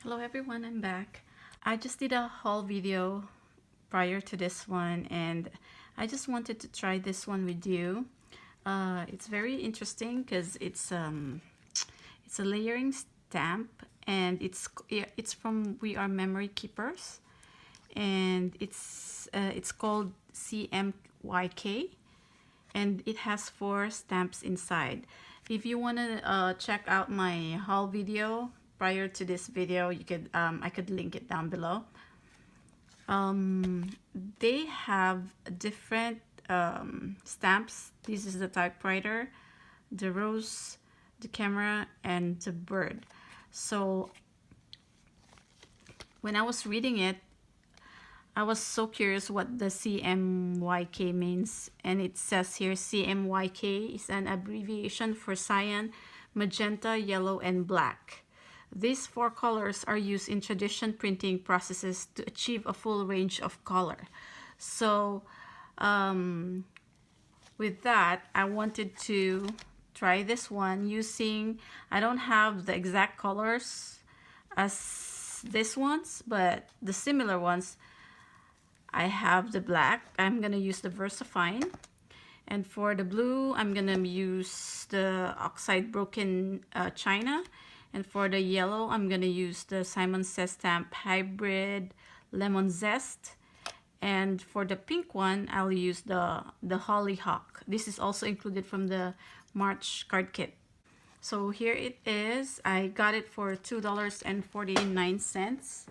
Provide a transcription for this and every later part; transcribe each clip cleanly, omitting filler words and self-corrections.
Hello everyone, I'm back. I just did a haul video prior to this one and I just wanted to try this one with you. It's very interesting because it's a layering stamp and it's from We Are Memory Keepers, and it's called CYMK and it has 4 stamps inside. If you want to check out my haul video prior to this video, you could I could link it down below. They have different stamps. This is the typewriter, the rose, the camera, and the bird. So when I was reading it, I was so curious what the CMYK means, and it says here CMYK is an abbreviation for cyan, magenta, yellow, and black. These 4 colors are used in traditional printing processes to achieve a full range of color. So with that, I wanted to try this one using, I don't have the exact colors as this ones, but the similar ones. I have the black. I'm gonna use the VersaFine, and for the blue I'm gonna use the oxide broken china, and for the yellow I'm gonna use the Simon Says Stamp hybrid lemon zest, and for the pink one I'll use the hollyhock. This is also included from the March card kit. So here it is. I got it for $2.49.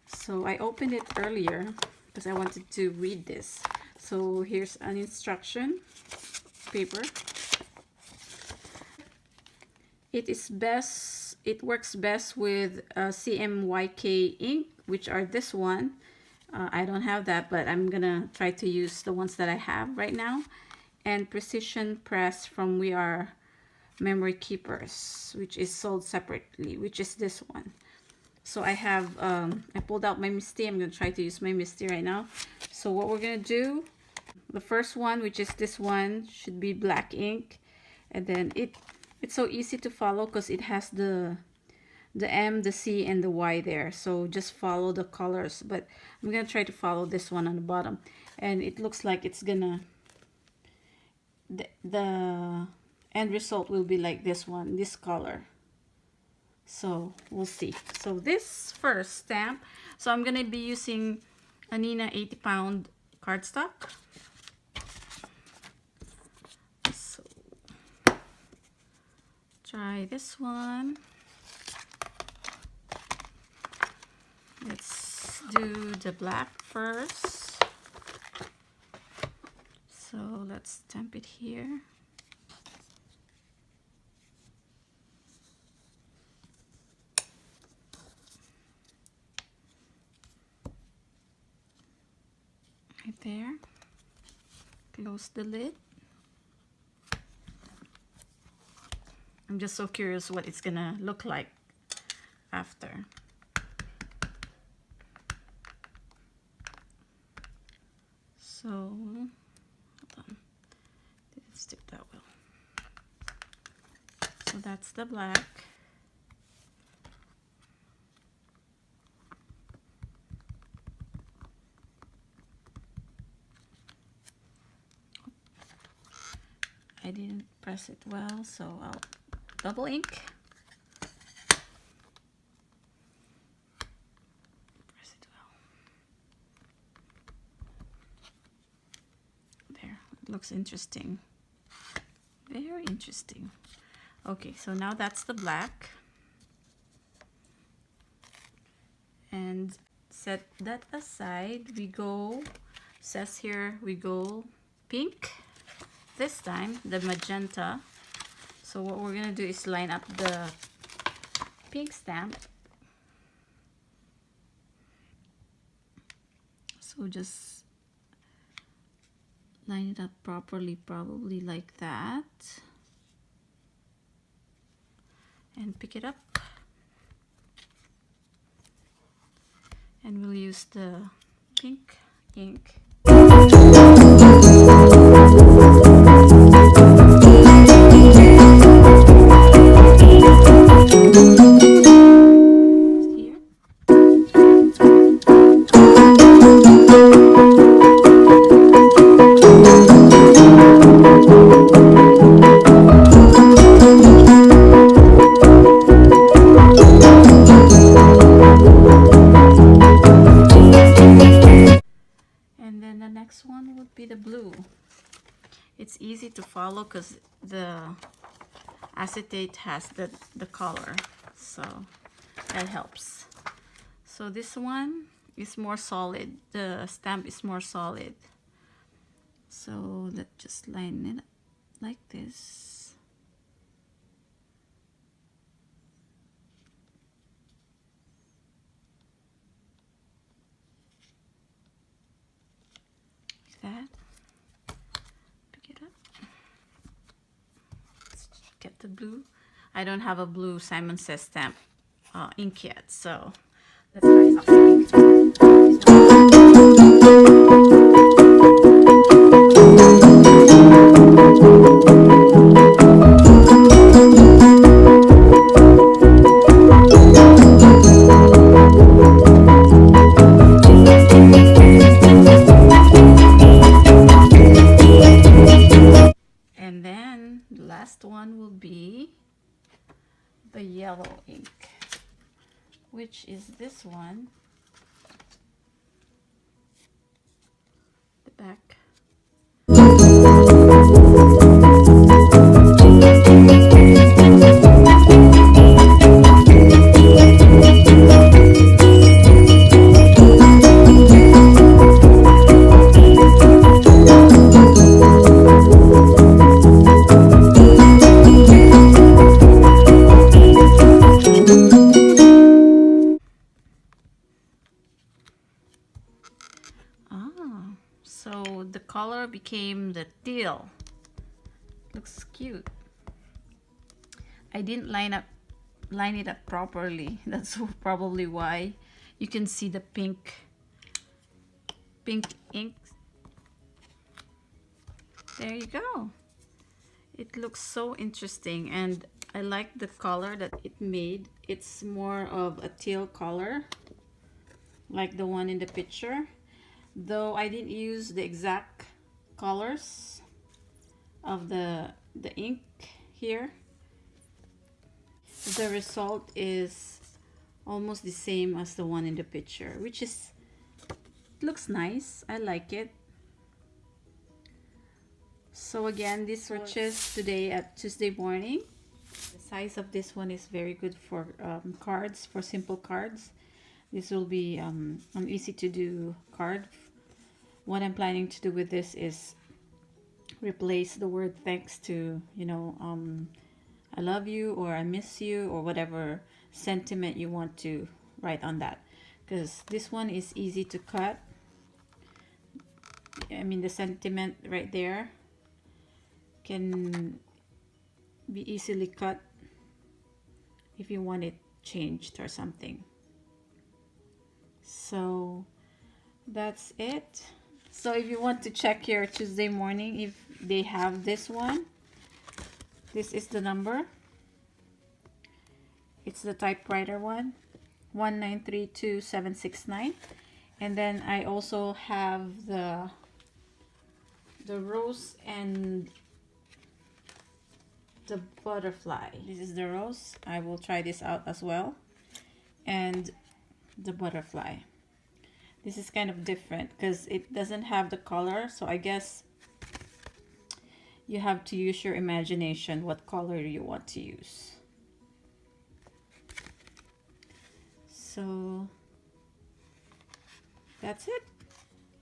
So I opened it earlier because I wanted to read this. So here's an instruction paper. It works best with CMYK ink, which are this one. I don't have that, but I'm gonna try to use the ones that I have right now. And Precision Press from We Are Memory Keepers, which is sold separately, which is this one. So I have, I pulled out my Misty. I'm going to try to use my Misty right now. So what we're going to do, the first one, which is this one, should be black ink. And then it's so easy to follow because it has the M, the C, and the Y there. So just follow the colors. But I'm going to try to follow this one on the bottom. And it looks like it's going to, the end result will be like this one, this color. So we'll see. So this first stamp, so I'm gonna be using a Nina 80-pound cardstock. So try this one. Let's do the black first. So let's stamp it here. Right there. Close the lid. I'm just so curious what it's gonna look like after. So, hold on. Didn't stick that well. So that's the black. I didn't press it well, so I'll double ink. Press it well. There, it looks interesting. Very interesting. Okay, so now that's the black. And set that aside. We go, says here, we go pink. This time the magenta. So what we're gonna do is line up the pink stamp. So just line it up properly, probably like that, and pick it up, and we'll use the pink ink. Here. next one would be the blue. It's easy to follow because the acetate has the color, so that helps. So this one is more solid. The stamp is more solid. So let's just line it up like this. Like that. Pick it up. Let's get the blue. I don't have a blue Simon Says stamp ink yet, so let's try something. And then the last one will be the yellow ink, which is this one, the back. So the color became the teal. Looks cute. I didn't line it up properly. That's probably why. You can see the pink ink. There you go. It looks so interesting, and I like the color that it made. It's more of a teal color, like the one in the picture. Though I didn't use the exact colors of the ink here, the result is almost the same as the one in the picture, which is looks nice. I like it. So again, this purchase today at Tuesday morning. The size of this one is very good for cards, for simple cards. This will be an easy to do card. What I'm planning to do with this is replace the word thanks to, you know, I love you or I miss you or whatever sentiment you want to write on that, because this one is easy to cut. I mean, the sentiment right there can be easily cut if you want it changed or something. So that's it. So if you want to check your Tuesday morning, if they have this one, this is the number. It's the typewriter one, 1932769. And then I also have the rose and the butterfly. This is the rose. I will try this out as well. And the butterfly. This is kind of different because it doesn't have the color, so I guess you have to use your imagination what color you want to use. So that's it.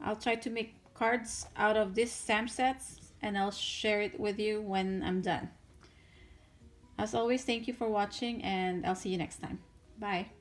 I'll try to make cards out of this stamp sets and I'll share it with you when I'm done. As always, thank you for watching and I'll see you next time. Bye.